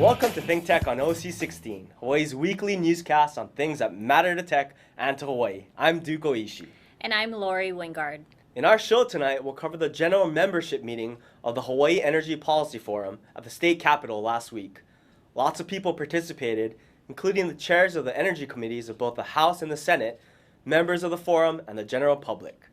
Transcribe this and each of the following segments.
Welcome to Think Tech on OC16, Hawaii's weekly newscast on things that matter to tech and to Hawaii. I'm Duke Oishi. And I'm Lori Wingard. In our show tonight, we'll cover the general membership meeting of the Hawaii Energy Policy Forum at the state capitol last week. Lots of people participated, including the chairs of the energy committees of both the House and the Senate, members of the forum, and the general public.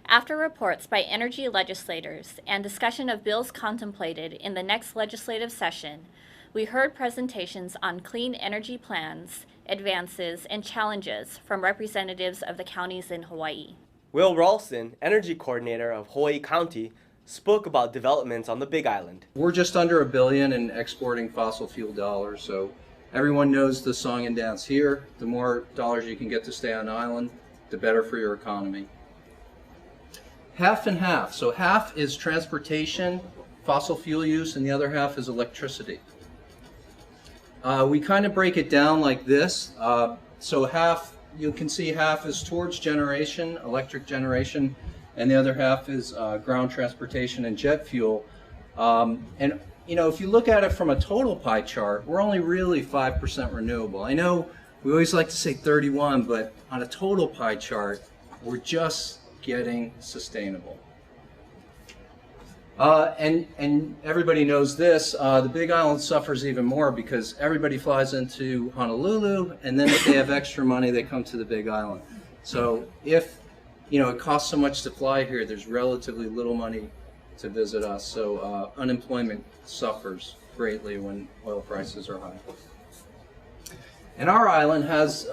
After reports by energy legislators and discussion of bills contemplated in the next legislative session, we heard presentations on clean energy plans, advances, and challenges from representatives of the counties in Hawaii. Will Ralston, energy coordinator of Kauai County, spoke about developments on the Big Island. We're just under $1 billion in exporting fossil fuel dollars, so everyone knows the song and dance here. The more dollars you can get to stay on island, the better for your economy. Half and half. So half is transportation, fossil fuel use, and the other half is electricity. We kind of break it down like this. So half, you can see half is towards generation, electric generation, and the other half is ground transportation and jet fuel. And you know, if you look at it from a total pie chart, we're only really 5% renewable. I know we always like to say 31, but on a total pie chart, we're just getting sustainable. And everybody knows this, the Big Island suffers even more because everybody flies into Honolulu, and then if they have extra money, they come to the Big Island. So if, you know, it costs so much to fly here, there's relatively little money to visit us. So unemployment suffers greatly when oil prices are high. And our island has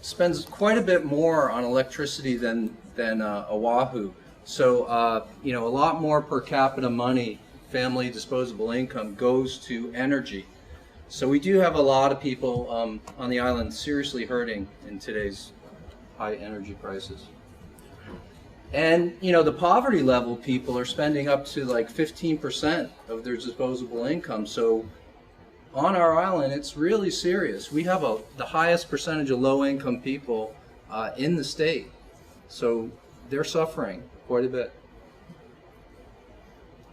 spends quite a bit more on electricity than Oahu. So, you know, a lot more per capita money, family disposable income, goes to energy. So we do have a lot of people on the island seriously hurting in today's high energy prices. And, you know, the poverty level people are spending up to like 15% of their disposable income. So on our island, it's really serious. We have the highest percentage of low-income people in the state. So they're suffering quite a bit.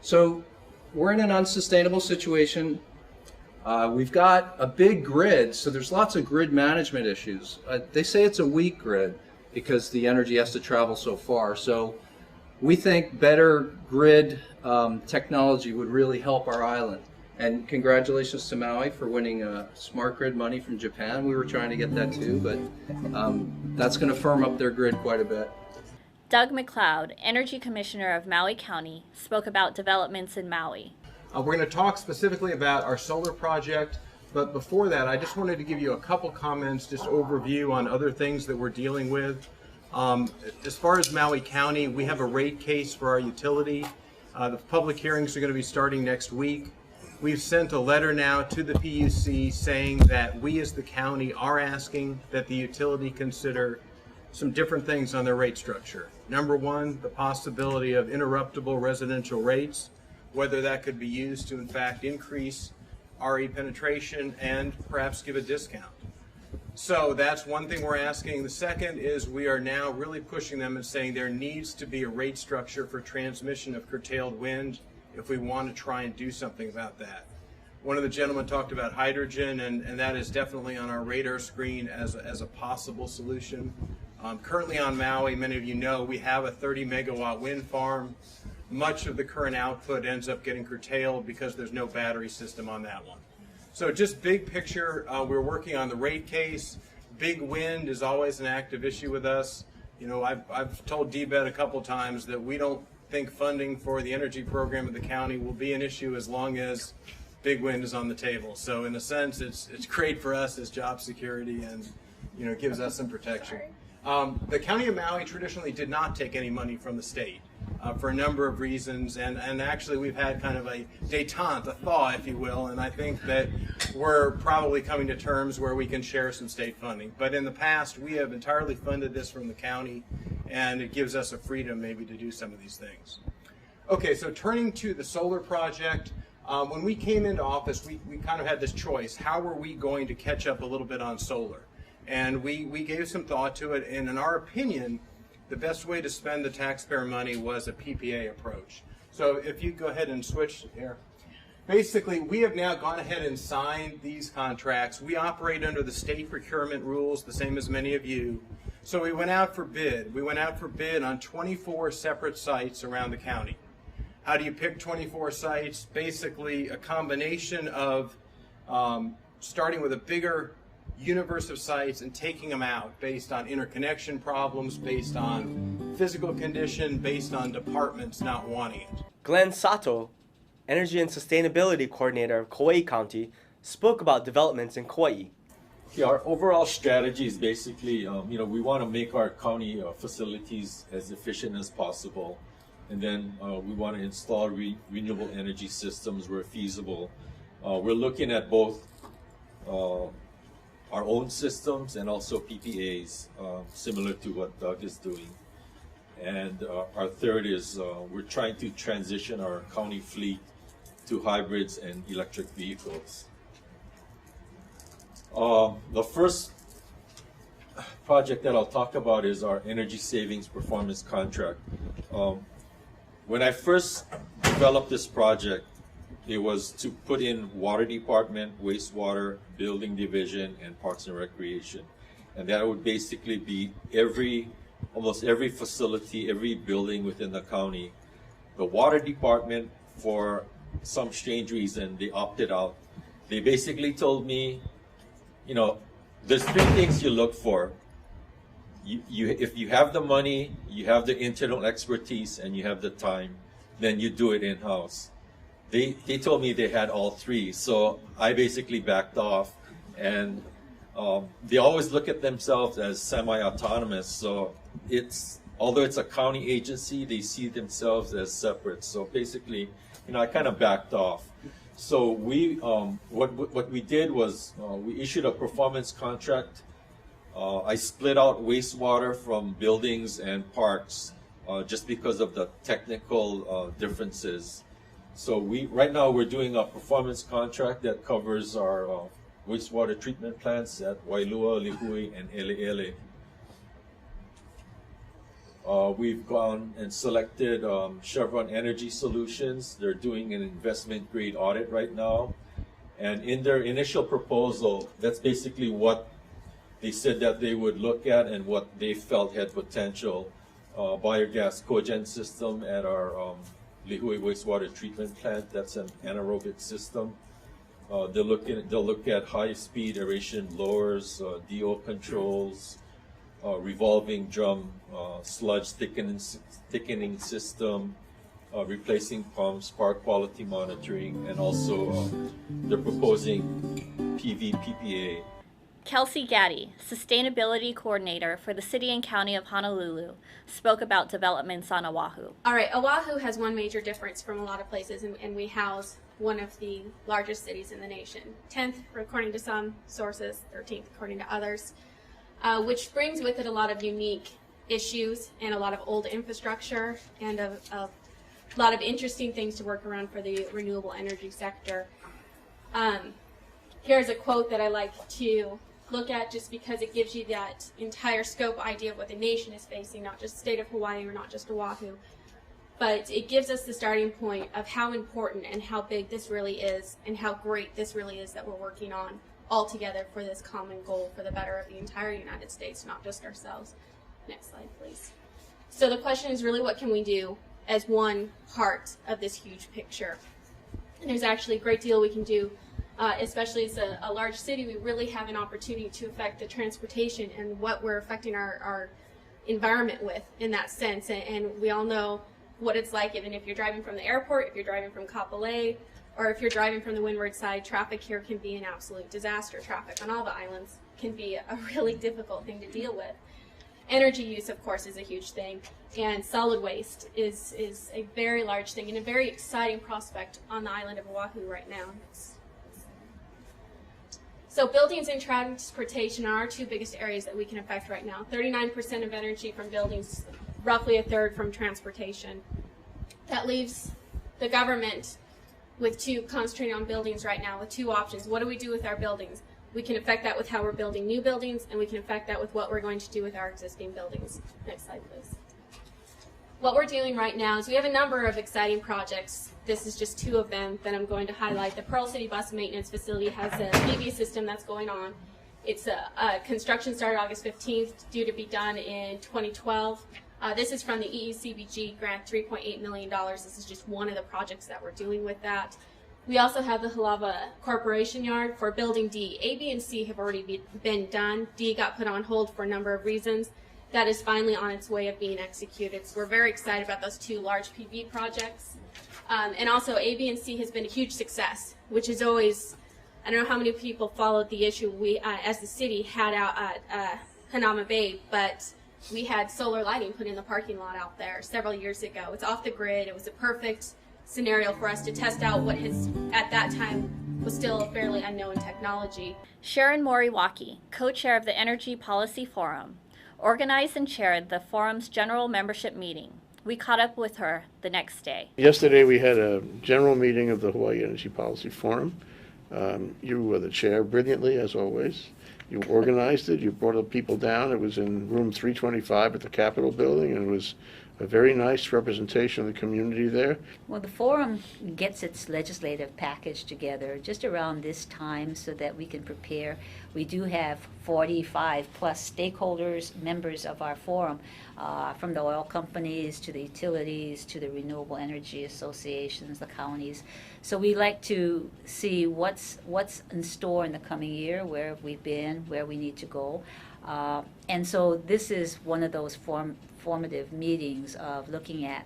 So we're in an unsustainable situation. We've got a big grid, so there's lots of grid management issues. They say it's a weak grid because the energy has to travel so far. So we think better grid technology would really help our island. And congratulations to Maui for winning smart grid money from Japan. We were trying to get that too, but that's going to firm up their grid quite a bit. Doug McLeod, Energy Commissioner of Maui County, spoke about developments in Maui. We're going to talk specifically about our solar project, but before that, I just wanted to give you a couple comments, just overview on other things that we're dealing with. As far as Maui County, we have a rate case for our utility. The public hearings are going to be starting next week. We've sent a letter now to the PUC saying that we as the county are asking that the utility consider some different things on their rate structure. Number one, the possibility of interruptible residential rates, whether that could be used to in fact increase RE penetration and perhaps give a discount. So that's one thing we're asking. The second is we are now really pushing them and saying there needs to be a rate structure for transmission of curtailed wind if we want to try and do something about that. One of the gentlemen talked about hydrogen, and that is definitely on our radar screen as a possible solution. Currently on Maui, many of you know, we have a 30 megawatt wind farm. Much of the current output ends up getting curtailed because there's no battery system on that one. So just big picture, we're working on the rate case. Big wind is always an active issue with us. You know, I've told DBED a couple times that we don't think funding for the energy program of the county will be an issue as long as big wind is on the table. So in a sense, it's great for us as job security, and you know, it gives us some protection. The County of Maui traditionally did not take any money from the state for a number of reasons, and actually we've had kind of a détente, a thaw, if you will, and I think that we're probably coming to terms where we can share some state funding. But in the past, we have entirely funded this from the county, and it gives us a freedom maybe to do some of these things. Okay, so turning to the solar project, when we came into office, we kind of had this choice. How were we going to catch up a little bit on solar? And we gave some thought to it, and in our opinion, the best way to spend the taxpayer money was a PPA approach. So if you go ahead and switch here. Basically, we have now gone ahead and signed these contracts. We operate under the state procurement rules, the same as many of you. So we went out for bid. We went out for bid on 24 separate sites around the county. How do you pick 24 sites? Basically, a combination of starting with a bigger universe of sites and taking them out based on interconnection problems, based on physical condition, based on departments not wanting it. Glenn Sato, Energy and Sustainability Coordinator of Kauai County, spoke about developments in Kauai. Yeah, our overall strategy is basically, we want to make our county facilities as efficient as possible. And then we want to install renewable energy systems where feasible. We're looking at both our own systems and also PPAs, similar to what Doug is doing. And our third is we're trying to transition our county fleet to hybrids and electric vehicles. The first project that I'll talk about is our energy savings performance contract. When I first developed this project, it was to put in water department, wastewater, building division, and parks and recreation. And that would basically be almost every facility, every building within the county. The water department, for some strange reason, they opted out. They basically told me, there's three things you look for. If you have the money, you have the internal expertise, and you have the time, then you do it in-house. They told me they had all three, so I basically backed off. And they always look at themselves as semi-autonomous, so although it's a county agency, they see themselves as separate. So basically, I kind of backed off. So what we did was we issued a performance contract. I split out wastewater from buildings and parks just because of the technical differences. So right now we're doing a performance contract that covers our wastewater treatment plants at Wailua, Lihue, and Eleele. We've gone and selected Chevron Energy Solutions. They're doing an investment grade audit right now. And in their initial proposal, that's basically what they said that they would look at and what they felt had potential. Biogas cogen system at our Lihue wastewater treatment plant. That's an anaerobic system. They'll look at high-speed aeration blowers, DO controls, revolving drum sludge thickening system, replacing pumps, spark quality monitoring, and also they're proposing PV PPA. Kelsey Gaddy, Sustainability Coordinator for the City and County of Honolulu, spoke about developments on Oahu. All right, Oahu has one major difference from a lot of places, and we house one of the largest cities in the nation. 10th, according to some sources, 13th, according to others, which brings with it a lot of unique issues and a lot of old infrastructure and a lot of interesting things to work around for the renewable energy sector. Here's a quote that I like to look at just because it gives you that entire scope idea of what the nation is facing, not just the state of Hawaii or not just Oahu, but it gives us the starting point of how important and how big this really is and how great this really is that we're working on all together for this common goal for the better of the entire United States, not just ourselves. Next slide, please. So the question is really, what can we do as one part of this huge picture? And there's actually a great deal we can do. Especially as a large city, we really have an opportunity to affect the transportation and what we're affecting our environment with in that sense. And we all know what it's like, even if you're driving from the airport, if you're driving from Kapolei, or if you're driving from the windward side, traffic here can be an absolute disaster. Traffic on all the islands can be a really difficult thing to deal with. Energy use, of course, is a huge thing, and solid waste is a very large thing and a very exciting prospect on the island of Oahu right now. So buildings and transportation are our two biggest areas that we can affect right now. 39% of energy from buildings, roughly a third from transportation. That leaves the government with concentrating on buildings right now with two options. What do we do with our buildings? We can affect that with how we're building new buildings, and we can affect that with what we're going to do with our existing buildings. Next slide, please. what we're doing right now is we have a number of exciting projects. This is just two of them that I'm going to highlight. The Pearl City Bus Maintenance Facility has a PV system that's going on. It's construction started August 15th, due to be done in 2012. This is from the EECBG grant, $3.8 million. This is just one of the projects that we're doing with that. We also have the Halava Corporation Yard for Building D. A, B, and C have already been done. D got put on hold for a number of reasons. That is finally on its way of being executed. So we're very excited about those two large PV projects. And also A, B, and C has been a huge success, which is always, I don't know how many people followed the issue we, as the city, had out at Hanama Bay, but we had solar lighting put in the parking lot out there several years ago. It's off the grid. It was a perfect scenario for us to test out what has, at that time, was still a fairly unknown technology. Sharon Moriwaki, co-chair of the Energy Policy Forum, organized and chaired the forum's general membership meeting. We caught up with her the next day. Yesterday we had a general meeting of the Hawaii Energy Policy Forum. You were the chair brilliantly, as always. You organized it. You brought the people down. It was in room 325 at the Capitol building, and it was a very nice representation of the community there. Well, the forum gets its legislative package together just around this time so that we can prepare. We do have 45 plus stakeholders, members of our forum, from the oil companies to the utilities to the renewable energy associations, the counties. So we like to see what's in store in the coming year, where we've been, where we need to go. And so this is one of those formative meetings of looking at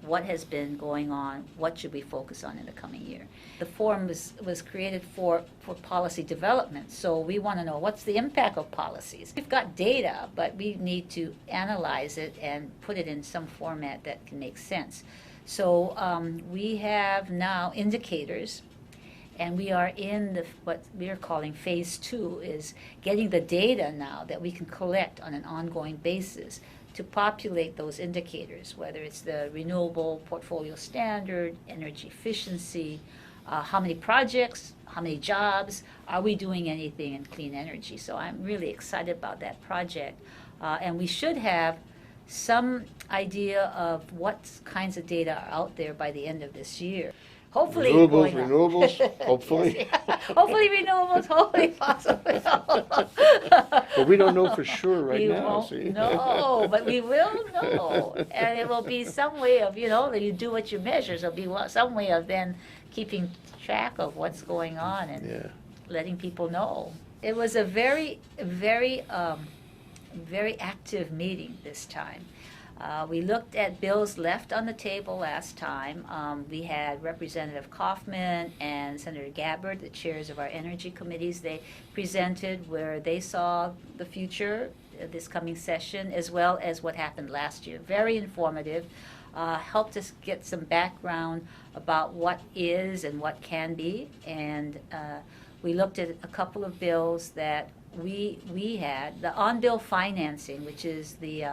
what has been going on, what should we focus on in the coming year. The forum was created for policy development, so we want to know what's the impact of policies. We've got data, but we need to analyze it and put it in some format that can make sense. So we have now indicators, and we are in what we are calling phase 2, is getting the data now that we can collect on an ongoing basis to populate those indicators, whether it's the renewable portfolio standard, energy efficiency, how many projects, how many jobs, are we doing anything in clean energy? So I'm really excited about that project. And we should have some idea of what kinds of data are out there by the end of this year. Hopefully Renewables, hopefully. Hopefully renewables, hopefully fossil fuels. But we don't know for sure right We now. won't See? know, but we will know. And it will be some way of, you do what you measure. So it'll be some way of then keeping track of what's going on and letting people know. It was a very, very, very active meeting this time. We looked at bills left on the table last time. We had Representative Kaufman and Senator Gabbard, the chairs of our energy committees. They presented where they saw the future this coming session, as well as what happened last year. Very informative. Helped us get some background about what is and what can be. And we looked at a couple of bills that we had. The on-bill financing, which is the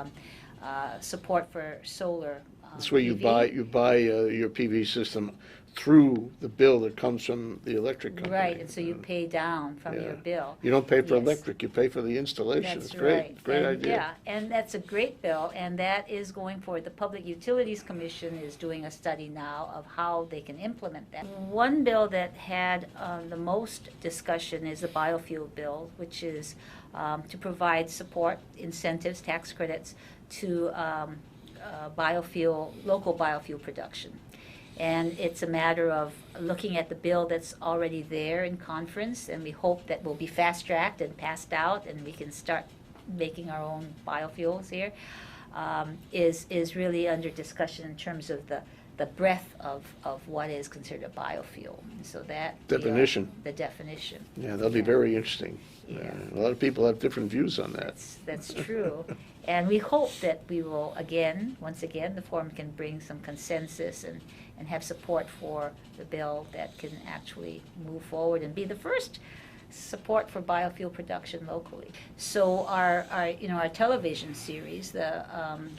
support for solar. That's where you PV. buy your PV system through the bill that comes from the electric company. Right, and so you pay down from your bill. You don't pay for Yes. electric, you pay for the installation. That's It's great. right. Great And, idea. Yeah, and that's a great bill, and that is going forward. The Public Utilities Commission is doing a study now of how they can implement that. One bill that had the most discussion is the biofuel bill, which is to provide support, incentives, tax credits to local biofuel production. And it's a matter of looking at the bill that's already there in conference, and we hope that will be fast-tracked and passed out, and we can start making our own biofuels here, is really under discussion in terms of the breadth of what is considered a biofuel. So that Definition. The definition. Yeah, that'll be very interesting. Yeah. A lot of people have different views on that. That's true. And we hope that we will, once again, the forum can bring some consensus and have support for the bill that can actually move forward and be the first support for biofuel production locally. So our television series, the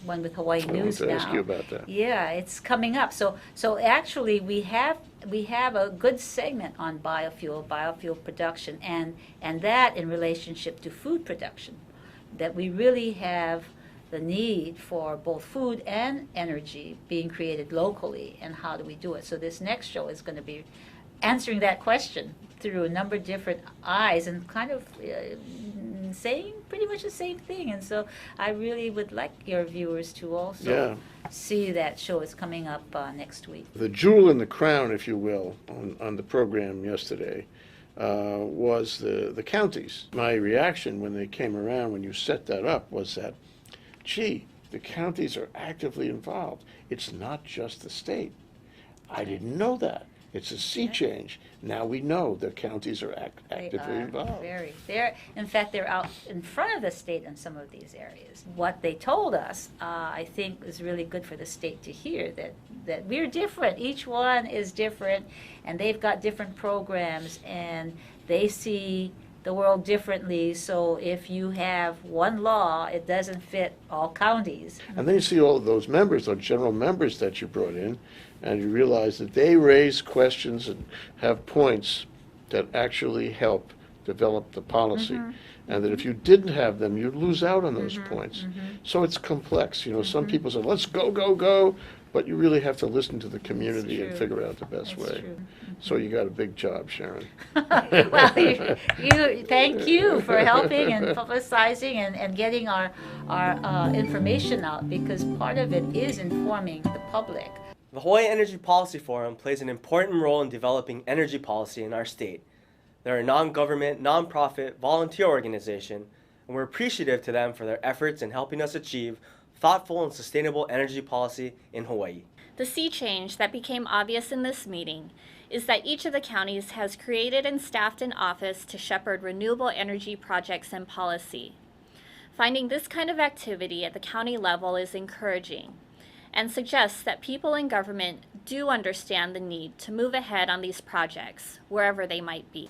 one with Hawaii News I wanted to now. ask you about that. Yeah, it's coming up. So actually we have a good segment on biofuel production, and that in relationship to food production, that we really have the need for both food and energy being created locally, and how do we do it. So this next show is going to be answering that question through a number of different eyes and kind of saying pretty much the same thing. And so I really would like your viewers to also see that show. Is coming up next week. The jewel in the crown, if you will, on the program yesterday was the counties. My reaction when they came around, when you set that up, was that, gee, the counties are actively involved. It's not just the state. I didn't know that. It's a sea change. Now we know the counties are actively involved. In fact, they're out in front of the state in some of these areas. What they told us, I think, is really good for the state to hear, that we're different. Each one is different, and they've got different programs, and they see the world differently. So if you have one law, it doesn't fit all counties. And then you see all of those members, those general members that you brought in, and you realize that they raise questions and have points that actually help develop the policy. And that if you didn't have them, you'd lose out on those points. So it's complex. You know, some people say, let's go, go, go, but you really have to listen to the community and figure out the best way. So you got a big job, Sharon. Well, thank you for helping and publicizing and getting our information out, because part of it is informing the public. The Hawaii Energy Policy Forum plays an important role in developing energy policy in our state. They're a non-government, non-profit, volunteer organization, and we're appreciative to them for their efforts in helping us achieve thoughtful and sustainable energy policy in Hawaii. The sea change that became obvious in this meeting is that each of the counties has created and staffed an office to shepherd renewable energy projects and policy. Finding this kind of activity at the county level is encouraging, and suggests that people in government do understand the need to move ahead on these projects, wherever they might be.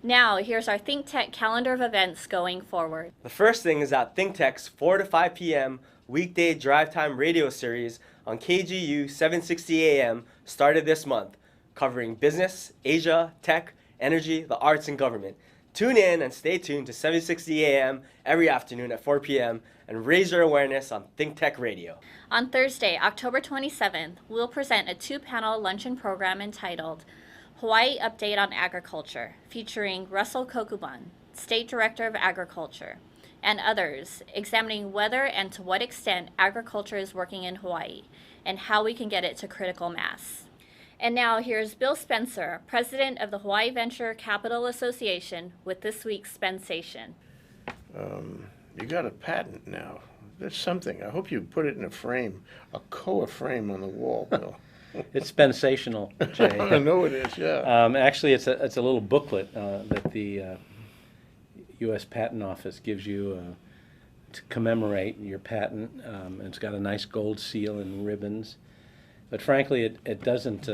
Now, here's our Think Tech calendar of events going forward. The first thing is that Think Tech's 4 to 5 p.m. weekday drive time radio series on KGU 760 AM started this month, covering business, Asia, tech, energy, the arts, and government. Tune in and stay tuned to 760 AM every afternoon at 4 p.m. and raise your awareness on Think Tech Radio. On Thursday, October 27th, we'll present a 2-panel luncheon program entitled Hawaii Update on Agriculture, featuring Russell Kokuban, State Director of Agriculture, and others, examining whether and to what extent agriculture is working in Hawaii and how we can get it to critical mass. And now here's Bill Spencer, President of the Hawaii Venture Capital Association, with this week's Spensation. You got a patent now. That's something. I hope you put it in a frame, a koa frame on the wall, Bill. It's sensational, Jay. I know it is, yeah. Actually, it's a little booklet that the U.S. Patent Office gives you to commemorate your patent. And it's got a nice gold seal and ribbons. But frankly, it doesn't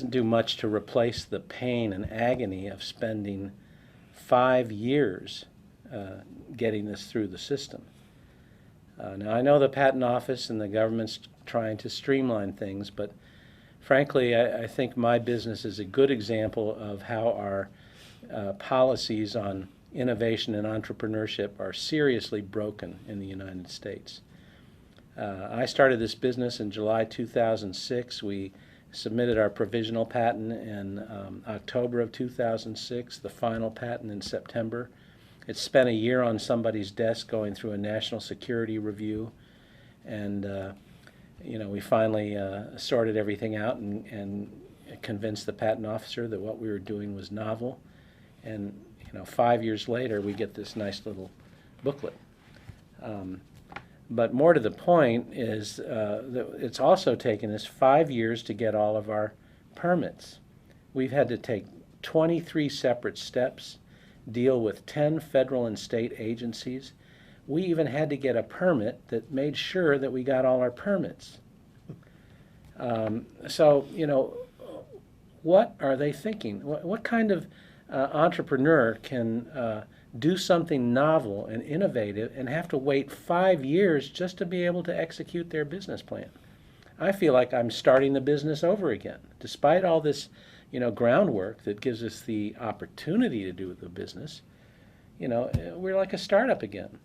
do much to replace the pain and agony of spending 5 years getting this through the system. Now, I know the Patent Office and the government's trying to streamline things, but frankly, I think my business is a good example of how our policies on innovation and entrepreneurship are seriously broken in the United States. I started this business in July 2006. We submitted our provisional patent in October of 2006, the final patent in September. It spent a year on somebody's desk going through a national security review, and we finally sorted everything out and convinced the patent officer that what we were doing was novel. And 5 years later, we get this nice little booklet. But more to the point is that it's also taken us 5 years to get all of our permits. We've had to take 23 separate steps, deal with 10 federal and state agencies. We even had to get a permit that made sure that we got all our permits. So, what are they thinking? What kind of entrepreneur can do something novel and innovative and have to wait 5 years just to be able to execute their business plan? I feel like I'm starting the business over again. Despite all this, groundwork that gives us the opportunity to do the business, we're like a startup again.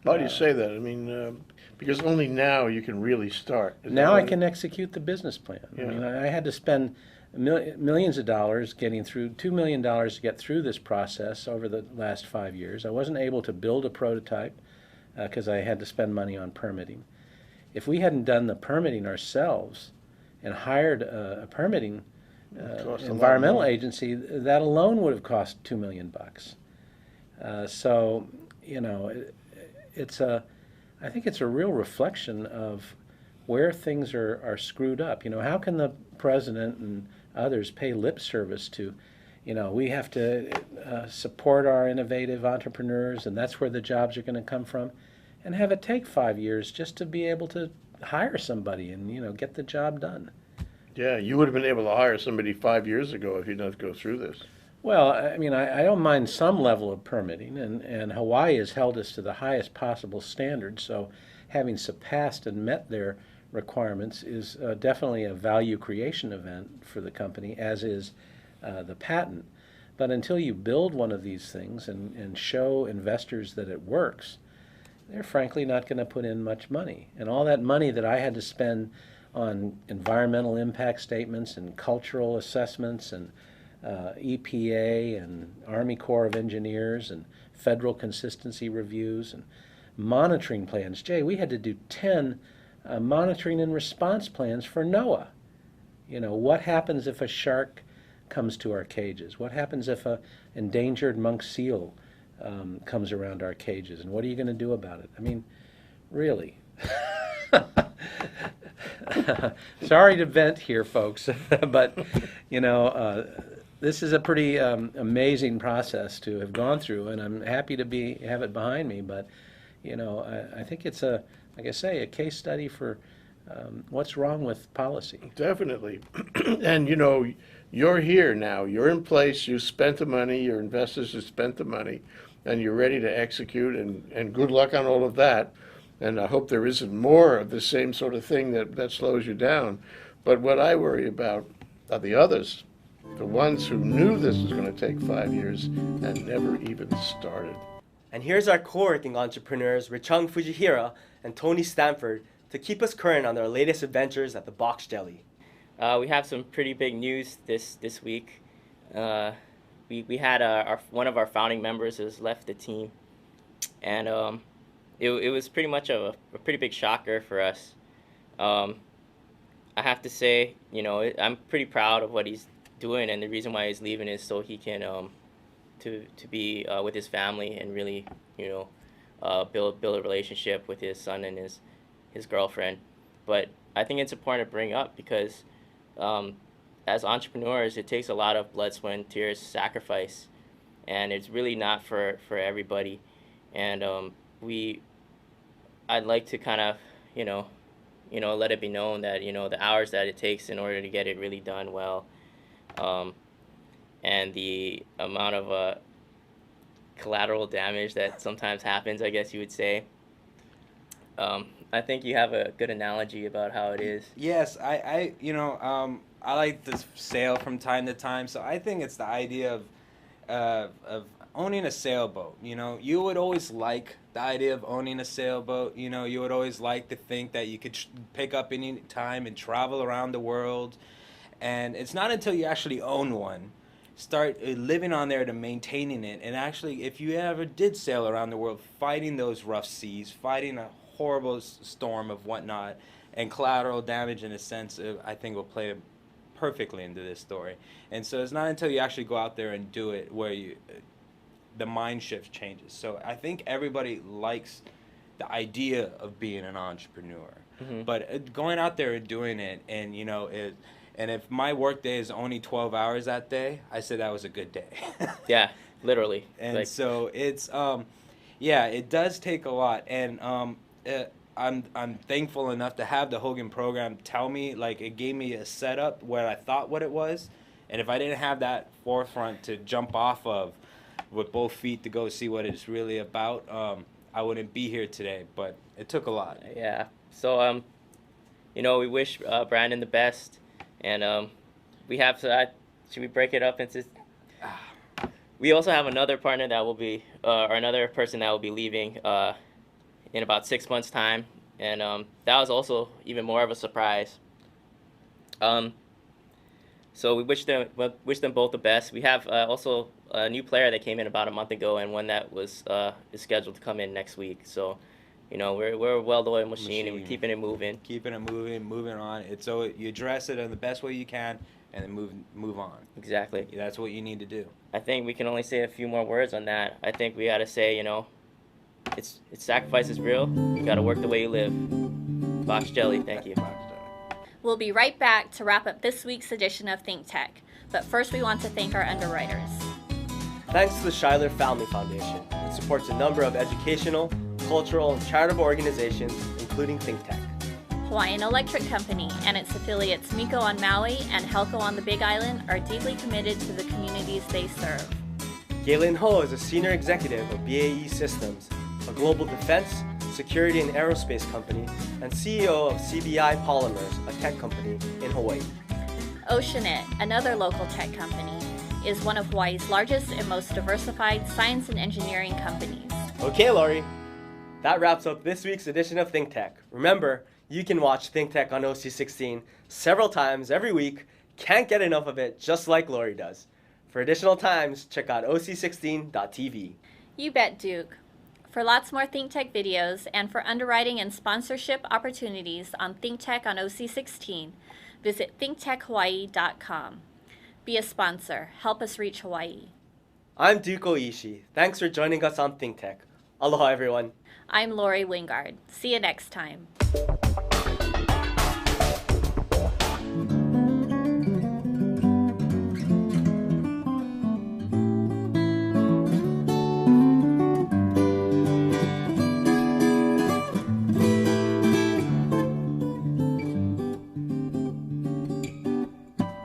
Why do you say that? I mean, because only now you can really start. Now I can execute the business plan. Yeah. I mean, I had to spend millions of dollars getting through, $2 million to get through this process over the last 5 years. I wasn't able to build a prototype because I had to spend money on permitting. If we hadn't done the permitting ourselves and hired a permitting environmental agency, that alone would have cost $2 million. So, I think it's a real reflection of where things are screwed up. How can the president and others pay lip service to, we have to support our innovative entrepreneurs and that's where the jobs are going to come from, and have it take 5 years just to be able to hire somebody and, get the job done. Yeah, you would have been able to hire somebody 5 years ago if you didn't go through this. Well, I mean, I don't mind some level of permitting, and Hawaii has held us to the highest possible standards, so having surpassed and met their requirements is definitely a value creation event for the company, as is the patent. But until you build one of these things and show investors that it works, they're frankly not going to put in much money. And all that money that I had to spend on environmental impact statements and cultural assessments and EPA and Army Corps of Engineers and federal consistency reviews and monitoring plans. Jay, we had to do 10 monitoring and response plans for NOAA. What happens if a shark comes to our cages? What happens if an endangered monk seal comes around our cages? And what are you going to do about it? I mean, really. Sorry to vent here, folks, but, this is a pretty amazing process to have gone through, and I'm happy to have it behind me. But, I think it's like I say, a case study for what's wrong with policy. Definitely. And, you're here now. You're in place. You spent the money. Your investors have spent the money, and you're ready to execute. And good luck on all of that. And I hope there isn't more of the same sort of thing that slows you down. But what I worry about are the others. The ones who knew this was going to take 5 years and never even started. And here's our co-working entrepreneurs, Richung Fujihira and Tony Stanford, to keep us current on their latest adventures at the Box Jelly. We have some pretty big news this week. We had one of our founding members has left the team, and it was pretty much a pretty big shocker for us. I have to say, I'm pretty proud of what he's doing, and the reason why he's leaving is so he can to be with his family and really build a relationship with his son and his girlfriend. But I think it's important to bring up because as entrepreneurs, it takes a lot of blood, sweat, and tears, sacrifice, and it's really not for everybody. And I'd like to kind of let it be known that the hours that it takes in order to get it really done well, and the amount of collateral damage that sometimes happens, I guess you would say. I think you have a good analogy about how it is. Yes, I like to sail from time to time, so I think it's the idea of owning a sailboat. You would always like the idea of owning a sailboat. You would always like to think that you could pick up any time and travel around the world. And it's not until you actually own one, start living on there to maintaining it, and actually, if you ever did sail around the world, fighting those rough seas, fighting a horrible storm of whatnot, and collateral damage in a sense, I think will play perfectly into this story. And so it's not until you actually go out there and do it where the mind shift changes. So I think everybody likes the idea of being an entrepreneur, but going out there and doing it, and and if my work day is only 12 hours that day, I said that was a good day. Yeah, literally. And so it's yeah, it does take a lot, and I'm thankful enough to have the Hogan program tell me, like, it gave me a setup where I thought what it was, and if I didn't have that forefront to jump off of with both feet to go see what it's really about, I wouldn't be here today. But it took a lot. Yeah. So we wish Brandon the best, and we have should we break it up into? We also have another partner that will be, or another person that will be leaving in about 6 months' time, and that was also even more of a surprise. So we wish them both the best. We have also a new player that came in about a month ago, and one that is scheduled to come in next week. So, we're a well-oiled machine, and we're keeping it moving. Keeping it moving on. It's so you address it in the best way you can, and then move on. Exactly. That's what you need to do. I think we can only say a few more words on that. I think we got to say, it's sacrifice is real. You got to work the way you live. Box Jelly, thank you. We'll be right back to wrap up this week's edition of Think Tech. But first, we want to thank our underwriters. Thanks to the Schuyler Family Foundation. It supports a number of educational, cultural, and charitable organizations, including Think Tech. Hawaiian Electric Company and its affiliates Miko on Maui and Helco on the Big Island are deeply committed to the communities they serve. Galen Ho is a senior executive of BAE Systems, a global defense, security, and aerospace company, and CEO of CBI Polymers, a tech company in Hawaii. Oceanit, another local tech company, is one of Hawaii's largest and most diversified science and engineering companies. Okay, Lori. That wraps up this week's edition of Think Tech. Remember, you can watch Think Tech on OC16 several times every week. Can't get enough of it, just like Lori does. For additional times, check out oc16.tv. You bet, Duke. For lots more Think Tech videos and for underwriting and sponsorship opportunities on Think Tech on OC16, visit thinktechhawaii.com. Be a sponsor. Help us reach Hawaii. I'm Duke Oishi. Thanks for joining us on Think Tech. Aloha, everyone. I'm Lori Wingard. See you next time.